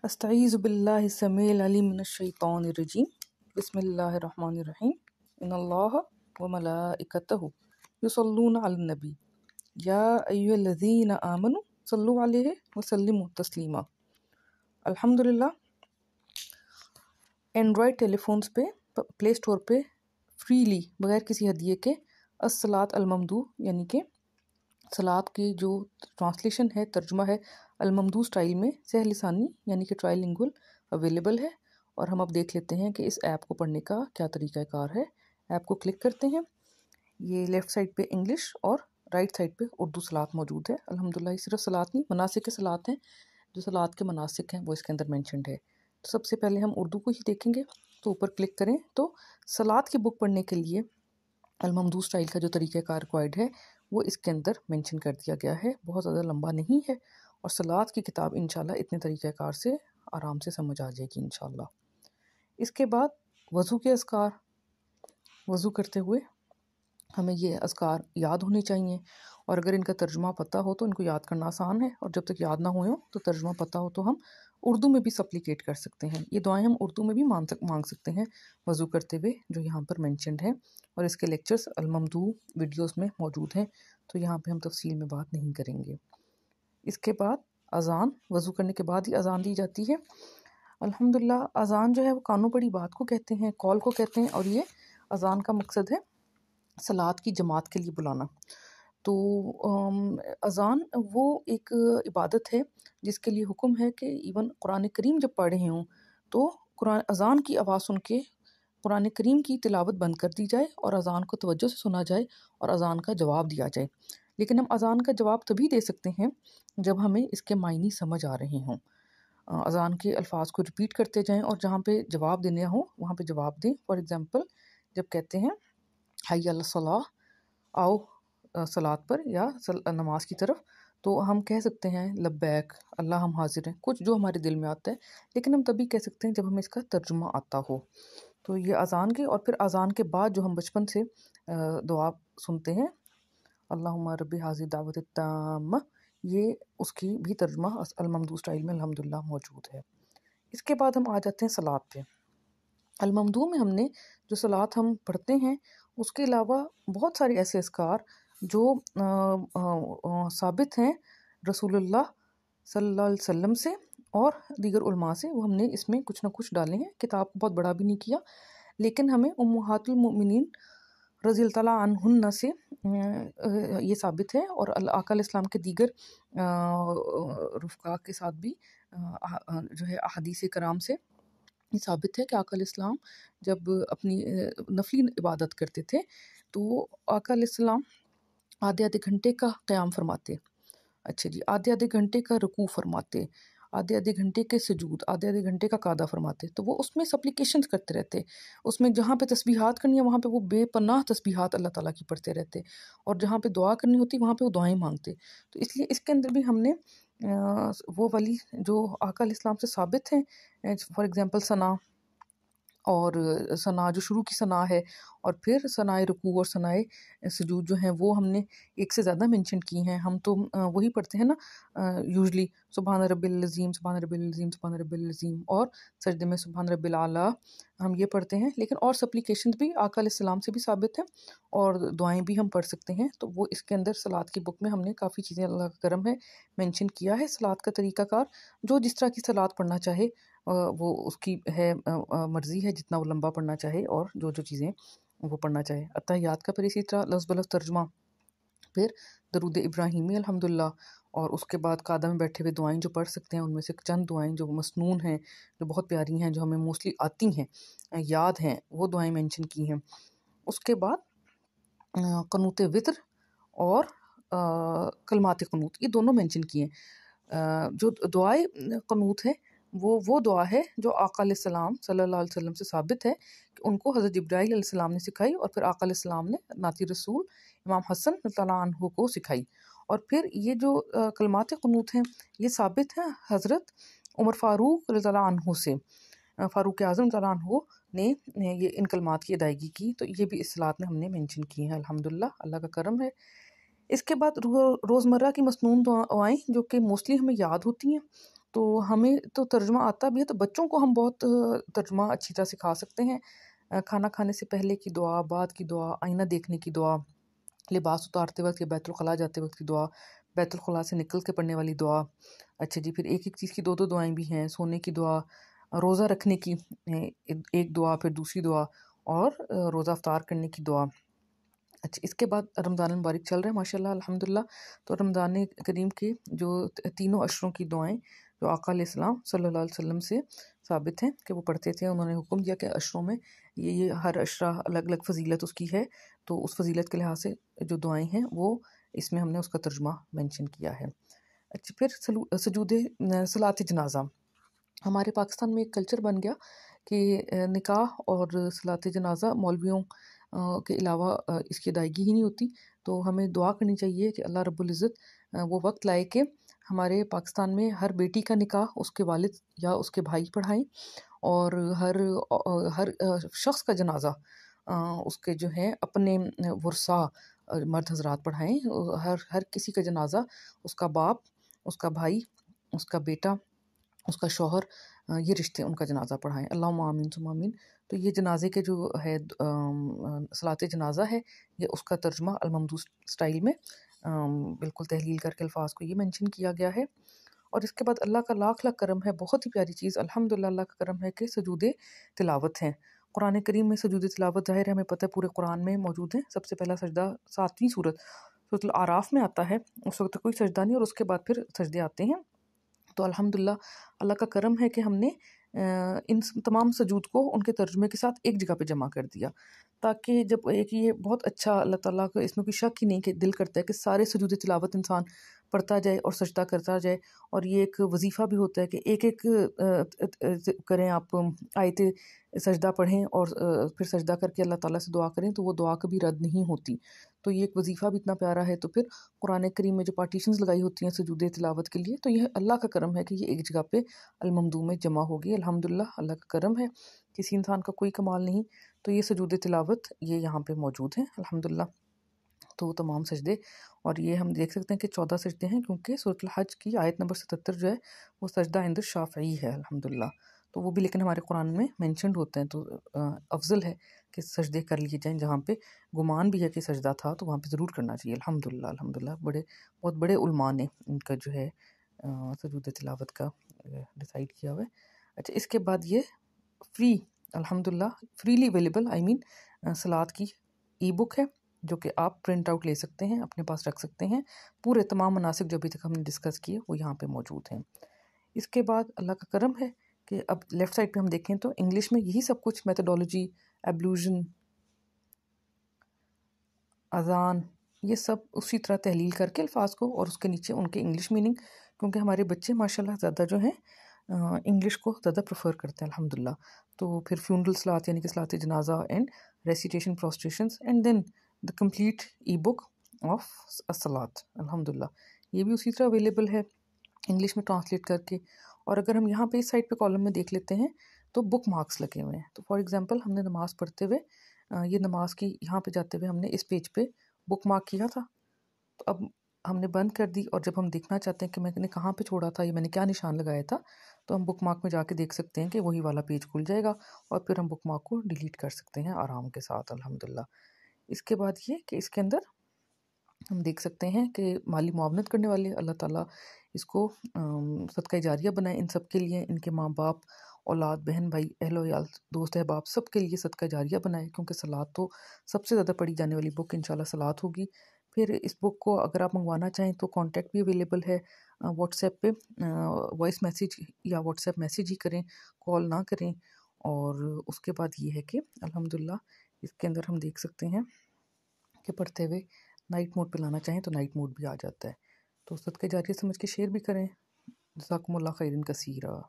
استعیذ باللہ السمیع العلیم من الشیطان الرجیم بسم اللہ الرحمن الرحیم ان اللہ وملائکتہ یصلون علی النبی یا ایھا الذین آمنوا صلوا علیہ وسلموا تسلیما۔ الحمدللہ اینڈرائڈ ٹیلی فونز پہ پلے اسٹور پہ فریلی بغیر کسی ہدیے کے الصلاۃ الممدوح یعنی کہ صلاۃ کی جو ٹرانسلیشن ہے، ترجمہ ہے الممدوح سٹائل میں سہل لسانی یعنی کہ ٹرائی لنگول اویلیبل ہے۔ اور ہم اب دیکھ لیتے ہیں کہ اس ایپ کو پڑھنے کا کیا طریقہ کار ہے۔ ایپ کو کلک کرتے ہیں، یہ لیفٹ سائڈ پہ انگلش اور رائٹ سائڈ پہ اردو صلاۃ موجود ہے۔ الحمدللہ یہ صرف صلاۃ نہیں، مناسک صلاۃ ہیں، جو صلاۃ کے مناسک ہیں وہ اس کے اندر مینشنڈ ہے۔ تو سب سے پہلے ہم اردو کو ہی دیکھیں گے، تو اوپر کلک کریں تو صلاۃ کی بک پڑھنے کے لیے الممدوح سٹائل کا جو طریقہ کار ریکوائرڈ ہے وہ اس کے اندر مینشن کر دیا گیا ہے، بہت زیادہ لمبا نہیں ہے، اور صلاۃ کی کتاب انشاءاللہ اتنے طریقہ کار سے آرام سے سمجھ آ جائے گی انشاءاللہ۔ اس کے بعد وضو کے اذکار، وضو کرتے ہوئے ہمیں یہ اذکار یاد ہونے چاہیے، اور اگر ان کا ترجمہ پتہ ہو تو ان کو یاد کرنا آسان ہے، اور جب تک یاد نہ ہوئے ہوں تو ترجمہ پتہ ہو تو ہم اردو میں بھی سپلیکیٹ کر سکتے ہیں۔ یہ دعائیں ہم اردو میں بھی مانگ سکتے ہیں وضو کرتے ہوئے، جو یہاں پر مینشنڈ ہیں، اور اس کے لیکچرز الممدوح ویڈیوز میں موجود ہیں، تو یہاں پہ ہم تفصیل میں بات نہیں کریں گے۔ اس کے بعد اذان، وضو کرنے کے بعد ہی اذان دی جاتی ہے۔ الحمدللہ اذان جو ہے وہ کانوں پڑی بات کو کہتے ہیں، کال کو کہتے ہیں، اور یہ اذان کا مقصد ہے صلاۃ کی جماعت کے لیے بلانا۔ تو اذان وہ ایک عبادت ہے جس کے لیے حکم ہے کہ ایون قرآن کریم جب پڑھ رہے ہوں تو اذان کی آواز سن کے قرآن کریم کی تلاوت بند کر دی جائے اور اذان کو توجہ سے سنا جائے اور اذان کا جواب دیا جائے۔ لیکن ہم اذان کا جواب تبھی دے سکتے ہیں جب ہمیں اس کے معنی سمجھ آ رہے ہوں۔ اذان کے الفاظ کو ریپیٹ کرتے جائیں، اور جہاں پہ جواب دینے ہوں وہاں پہ جواب دیں۔ فار ایگزامپل جب کہتے ہیں حی علی الصلاۃ، آؤ صلاۃ پر یا نماز کی طرف، تو ہم کہہ سکتے ہیں لبیک اللہ ہم حاضر ہیں، کچھ جو ہمارے دل میں آتا ہے، لیکن ہم تبھی کہہ سکتے ہیں جب ہمیں اس کا ترجمہ آتا ہو۔ تو یہ اذان کے، اور پھر اذان کے بعد جو ہم بچپن سے دعا سنتے ہیں اللہم رب ھذہ الدعوۃ التامہ، یہ اس کی بھی ترجمہ الممدوح سٹائل میں الحمدللہ موجود ہے۔ اس کے بعد ہم آ جاتے ہیں صلاۃ پہ۔ الممدوح میں ہم نے جو صلاۃ ہم پڑھتے ہیں اس کے علاوہ بہت سارے ایسے اذکار جو ثابت ہیں رسول اللہ صلی اللہ علیہ وسلم سے اور دیگر علماء سے، وہ ہم نے اس میں کچھ نہ کچھ ڈالے ہیں۔ کتاب کو بہت بڑا بھی نہیں کیا، لیکن ہمیں امہات المؤمنین رضی اللہ تعالیٰ عنہن سے یہ ثابت ہے، اور آقا علیہ السلام کے دیگر رفقا کے ساتھ بھی جو ہے احادیث کرام سے یہ ثابت ہے کہ آقا علیہ السلام جب اپنی نفلی عبادت کرتے تھے تو آقا علیہ السلام آدھے آدھے گھنٹے کا قیام فرماتے، اچھا جی، آدھے آدھے گھنٹے کا رکوع فرماتے، آدھے آدھے گھنٹے کے سجود، آدھے آدھے گھنٹے کا قعدہ فرماتے۔ تو وہ اس میں سپلیکیشنز کرتے رہتے، اس میں جہاں پہ تسبیحات کرنی ہے وہاں پہ وہ بے پناہ تسبیحات اللہ تعالیٰ کی پڑھتے رہتے، اور جہاں پہ دعا کرنی ہوتی وہاں پہ وہ دعائیں مانگتے۔ تو اس لیے اس کے اندر بھی ہم نے وہ والی جو آقا علیہ السلام سے ثابت ہیں، فار ایگزامپل ثنا، اور ثنا جو شروع کی ثنا ہے، اور پھر ثنائے رکوع اور ثنائے سجود جو ہیں وہ ہم نے ایک سے زیادہ مینشن کی ہیں۔ ہم تو وہی پڑھتے ہیں نا یوزلی، سبحان رب العظیم، سبحان رب العظیم، سبحان رب العظیم، اور سجدے میں سبحان رب الاعلیٰ ہم یہ پڑھتے ہیں، لیکن اور سپلیکیشنز بھی آقا علیہ السلام سے بھی ثابت ہیں، اور دعائیں بھی ہم پڑھ سکتے ہیں۔ تو وہ اس کے اندر صلاۃ کی بک میں ہم نے کافی چیزیں اللہ کا کرم ہے مینشن کیا ہے۔ صلاۃ کا طریقہ کار جو جس طرح کی صلاۃ پڑھنا چاہے وہ اس کی ہے مرضی ہے، جتنا وہ لمبا پڑھنا چاہے اور جو جو چیزیں وہ پڑھنا چاہے۔ اتحیات کا پھر اسی طرح لفظ بلفظ ترجمہ، پھر درود ابراہیمی الحمدللہ، اور اس کے بعد قعدہ میں بیٹھے ہوئے دعائیں جو پڑھ سکتے ہیں، ان میں سے چند دعائیں جو مسنون ہیں، جو بہت پیاری ہیں، جو ہمیں موسٹلی آتی ہیں، یاد ہیں، وہ دعائیں مینشن کی ہیں۔ اس کے بعد قنوت وتر اور کلمات قنوت، یہ دونوں مینشن کیے ہیں۔ جو دعائے قنوت ہے وہ دعا ہے جو آقا علیہ السلام صلی اللہ علیہ وسلم سے ثابت ہے کہ ان کو حضرت جبرائیل علیہ السلام نے سکھائی، اور پھر آقا علیہ السلام نے ناتی رسول امام حسن رضی اللہ عنہ کو سکھائی۔ اور پھر یہ جو کلمات قنوت ہیں یہ ثابت ہیں حضرت عمر فاروق رضی اللہ عنہ سے، فاروق اعظم رضی اللہ عنہ نے یہ ان کلمات کی ادائیگی کی، تو یہ بھی اس صلاۃ میں ہم نے مینشن کی ہیں الحمدللہ، اللہ کا کرم ہے۔ اس کے بعد روزمرہ کی مسنون دعائیں جو کہ موسٹلی ہمیں یاد ہوتی ہیں، تو ہمیں تو ترجمہ آتا بھی ہے، تو بچوں کو ہم بہت ترجمہ اچھی طرح سکھا سکتے ہیں. کھانا کھانے سے پہلے کی دعا، بعد کی دعا، آئینہ دیکھنے کی دعا، لباس اتارتے وقت یا بیت الخلاء جاتے وقت کی دعا، بیت الخلاء سے نکل کے پڑھنے والی دعا. اچھا جی، پھر ایک ایک چیز کی دو دو دعائیں بھی ہیں. سونے کی دعا، روزہ رکھنے کی ایک دعا، پھر دوسری دعا، اور روزہ افطار کرنے کی دعا. اچھا، اس کے بعد رمضان المبارک چل رہا ہے ماشاء اللہ الحمدللہ. تو رمضان کریم کے جو تینوں عشروں کی دعائیں جو آقا علیہ السلام صلی اللہ علیہ وسلم سے ثابت ہیں کہ وہ پڑھتے تھے. انہوں نے حکم دیا کہ عشروں میں یہ ہر عشرہ الگ الگ فضیلت اس کی ہے، تو اس فضیلت کے لحاظ سے جو دعائیں ہیں وہ اس میں ہم نے اس کا ترجمہ مینشن کیا ہے. اچھا، پھر سجود صلاۃ جنازہ. ہمارے پاکستان میں ایک کلچر بن گیا کہ نکاح اور صلاۃ جنازہ مولویوں کے علاوہ اس کی ادائیگی ہی نہیں ہوتی. تو ہمیں دعا کرنی چاہیے کہ اللہ رب العزت وہ وقت لائے کہ ہمارے پاکستان میں ہر بیٹی کا نکاح اس کے والد یا اس کے بھائی پڑھائیں، اور ہر شخص کا جنازہ اس کے جو ہے اپنے ورثاء مرد حضرات پڑھائیں. ہر کسی کا جنازہ اس کا باپ، اس کا بھائی، اس کا بیٹا، اس کا شوہر، یہ رشتے ان کا جنازہ پڑھائیں. اللہم آمین ثم آمین. تو یہ جنازے کے جو ہے صلاۃ جنازہ ہے، یہ اس کا ترجمہ الممدود سٹائل میں بالکل تحلیل کر کے الفاظ کو یہ مینشن کیا گیا ہے. اور اس کے بعد اللہ کا لاکھ لاکھ کرم ہے، بہت ہی پیاری چیز الحمدللہ اللہ کا کرم ہے کہ سجود تلاوت ہیں. قرآن کریم میں سجود تلاوت ظاہر ہے ہمیں پتہ ہے پورے قرآن میں موجود ہے. سب سے پہلا سجدہ 7ویں سورۃ الاعراف میں آتا ہے، اس وقت کوئی سجدہ نہیں، اور اس کے بعد پھر سجدے آتے ہیں. تو الحمدللہ اللہ کا کرم ہے کہ ہم نے ان تمام سجود کو ان کے ترجمے کے ساتھ ایک جگہ پہ جمع کر دیا، تاکہ جب ایک یہ بہت اچھا اللہ تعالیٰ کا اس میں کوئی شک ہی نہیں کہ دل کرتا ہے کہ سارے سجود تلاوت انسان پڑھتا جائے اور سجدہ کرتا جائے. اور یہ ایک وظیفہ بھی ہوتا ہے کہ ایک ایک کریں آپ آیت سجدہ پڑھیں اور پھر سجدہ کر کے اللہ تعالیٰ سے دعا کریں، تو وہ دعا کبھی رد نہیں ہوتی. تو یہ ایک وظیفہ بھی اتنا پیارا ہے. تو پھر قرآن کریم میں جو پارٹیشنز لگائی ہوتی ہیں سجود تلاوت کے لیے، تو یہ اللہ کا کرم ہے کہ یہ ایک جگہ پہ الممدوح میں جمع ہوگی. الحمدللہ اللہ کا کرم ہے، کسی انسان کا کوئی کمال نہیں. تو یہ سجود تلاوت یہ یہاں پہ موجود ہیں الحمدللہ. تو تمام سجدے، اور یہ ہم دیکھ سکتے ہیں کہ 14 سجدے ہیں، کیونکہ سورۃ الحج کی آیت نمبر 77 جو ہے وہ سجدہ عند الشافعی ہے الحمدللہ. تو وہ بھی لیکن ہمارے قرآن میں مینشنڈ ہوتے ہیں. تو افضل ہے کہ سجدے کر لیے جائیں. جہاں پہ گمان بھی ہے کہ سجدہ تھا تو وہاں پہ ضرور کرنا چاہیے الحمدللہ. الحمدللہ بہت بڑے علماء نے ان کا جو ہے سجود تلاوت کا ڈیسائیڈ کیا ہوا ہے. اچھا، اس کے بعد یہ فری الحمدللہ فریلی اویلیبل صلاۃ کی ای بک ہے، جو کہ آپ پرنٹ آؤٹ لے سکتے ہیں، اپنے پاس رکھ سکتے ہیں. پورے تمام مناسک جو ابھی تک ہم نے ڈسکس کیے وہ یہاں پہ موجود ہیں. اس کے بعد اللہ کا کرم ہے کہ اب لیفٹ سائڈ پہ ہم دیکھیں تو انگلش میں یہی سب کچھ میتھڈولوجی، ایبلوژن، اذان، یہ سب اسی طرح تحلیل کر کے الفاظ کو، اور اس کے نیچے ان کے انگلش میننگ، کیونکہ ہمارے بچے ماشاءاللہ زیادہ جو ہیں انگلش کو زیادہ پریفر کرتے ہیں الحمدللہ. تو پھر فیونرل صلاۃ یعنی کہ صلاۃ جنازہ and recitation prostrations and then the complete e book of الصلاۃ الحمدللہ. یہ بھی اسی طرح اویلیبل ہے انگلش میں ٹرانسلیٹ کر کے. اور اگر ہم یہاں پہ اس سائڈ پہ کالم میں دیکھ لیتے ہیں تو بک مارکس لگے ہوئے ہیں. تو فار ایگزامپل ہم نے نماز پڑھتے ہوئے یہ نماز کی یہاں پہ جاتے ہوئے ہم نے اس پیج پہ بک مارک کیا تھا، تو اب ہم نے بند کر دی، اور جب ہم دیکھنا چاہتے ہیں کہ میں نے کہاں پہ چھوڑا تھا، یہ میں نے کیا نشان لگایا تھا، تو ہم بک مارک میں جا کے دیکھ سکتے ہیں کہ وہی والا پیج کھل جائے گا، اور پھر ہم بک مارک کو ڈیلیٹ کر سکتے ہیں آرام کے ساتھ الحمدللہ. اس کے بعد یہ کہ اس کے اندر ہم دیکھ سکتے ہیں کہ مالی معاونت کرنے والے اللہ تعالیٰ اس کو صدقہ جاریہ بنائے ان سب کے لیے، ان کے ماں باپ، اولاد، بہن بھائی، اہل و عیال، دوست احباب، سب کے لیے صدقہ جاریہ بنائے، کیونکہ صلاۃ تو سب سے زیادہ پڑھی جانے والی بک انشاءاللہ صلاۃ ہوگی. پھر اس بک کو اگر آپ منگوانا چاہیں تو کانٹیکٹ بھی اویلیبل ہے واٹس ایپ پہ، وائس میسیج یا واٹس ایپ میسیج ہی کریں، کال نہ کریں. اور اس کے بعد یہ ہے کہ الحمدللہ اس کے اندر ہم دیکھ سکتے ہیں کہ پڑھتے ہوئے نائٹ موڈ پہ لانا چاہیں تو نائٹ موڈ بھی آ جاتا ہے. تو صدقہ جاریہ سمجھ کے شیئر بھی کریں. جزاکم اللہ خیرن کثیرا.